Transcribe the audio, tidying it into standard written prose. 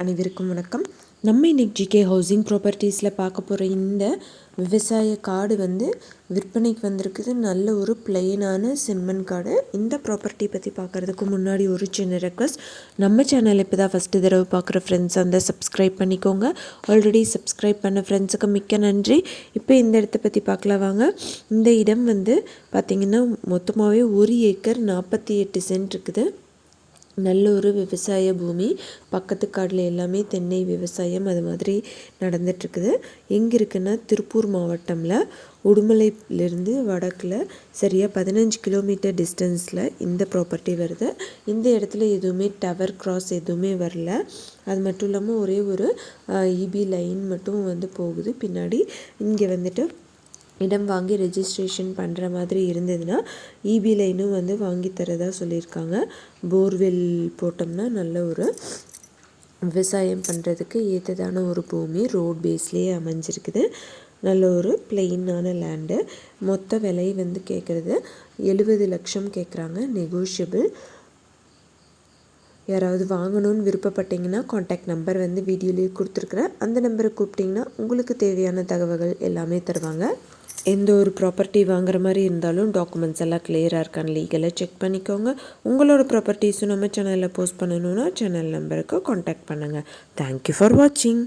அனைவருக்கும் வணக்கம். நம்ம இன்னைக்கு ஜிகே ஹவுசிங் ப்ராப்பர்ட்டிஸில் பார்க்க போகிற இந்த விவசாய காடு விற்பனைக்கு வந்திருக்குது. நல்ல ஒரு பிளெயினான செம்மண் காடு. இந்த ப்ராப்பர்ட்டி பற்றி பார்க்குறதுக்கு முன்னாடி ஒரு சின்ன ரெக்வஸ்ட், நம்ம சேனல் இப்போ தான் ஃபஸ்ட்டு தடவை பார்க்குற ஃப்ரெண்ட்ஸ் சப்ஸ்கிரைப் பண்ணிக்கோங்க. ஆல்ரெடி சப்ஸ்கிரைப் பண்ண ஃப்ரெண்ட்ஸுக்கு மிக்க நன்றி. இப்போ இந்த இடத்த பற்றி பார்க்கலாம் வாங்க. இந்த இடம் பார்த்திங்கன்னா மொத்தமாகவே 1 ஏக்கர் 48 சென்ட் இருக்குது. நல்ல ஒரு விவசாய பூமி. பக்கத்து காட்டில் எல்லாமே தென்னை விவசாயம் அது மாதிரி நடந்துட்டுருக்குது. எங்கே இருக்குன்னா திருப்பூர் மாவட்டமில் உடுமலையிலேருந்து வடக்கில் சரியாக 15 கிலோமீட்டர் டிஸ்டன்ஸில் இந்த ப்ராப்பர்ட்டி வருது. இந்த இடத்துல எதுவுமே டவர் கிராஸ் எதுவுமே வரல. அது மட்டும் இல்லாமல் ஒரே ஒரு இபி லைன் மட்டும் போகுது பின்னாடி. இங்கே இடம் வாங்கி ரெஜிஸ்ட்ரேஷன் பண்ணுற மாதிரி இருந்ததுன்னா இபி லைனும் வாங்கி தரதா சொல்லியிருக்காங்க. போர்வெல் போட்டோம்னா நல்ல ஒரு விவசாயம் பண்ணுறதுக்கு ஏற்றதான ஒரு பூமி ரோட் பேஸ்லேயே அமைஞ்சிருக்குது. நல்ல ஒரு பிளெயினான லேண்டு. மொத்த விலை கேட்குறது 70 லட்சம் கேட்குறாங்க. நெகோஷியபிள். யாராவது வாங்கணும்னு விருப்பப்பட்டீங்கன்னா காண்டாக்ட் நம்பர் வீடியோலேயே கொடுத்துருக்குறேன். அந்த நம்பரை கூப்பிட்டிங்கன்னா உங்களுக்கு தேவையான தகவல்கள் எல்லாமே தருவாங்க. எந்த ஒரு ப்ராப்பர்ட்டி வாங்குற மாதிரி இருந்தாலும் டாக்குமெண்ட்ஸ் எல்லாம் கிளியராக இருக்கான்னு லீகலாக செக் பண்ணிக்கோங்க. உங்களோட ப்ராப்பர்ட்டிஸும் நம்ம சேனலில் போஸ்ட் பண்ணணுன்னா சேனல் நம்பருக்கு காண்டாக்ட் பண்ணுங்கள். தேங்க்யூ ஃபார் வாட்சிங்.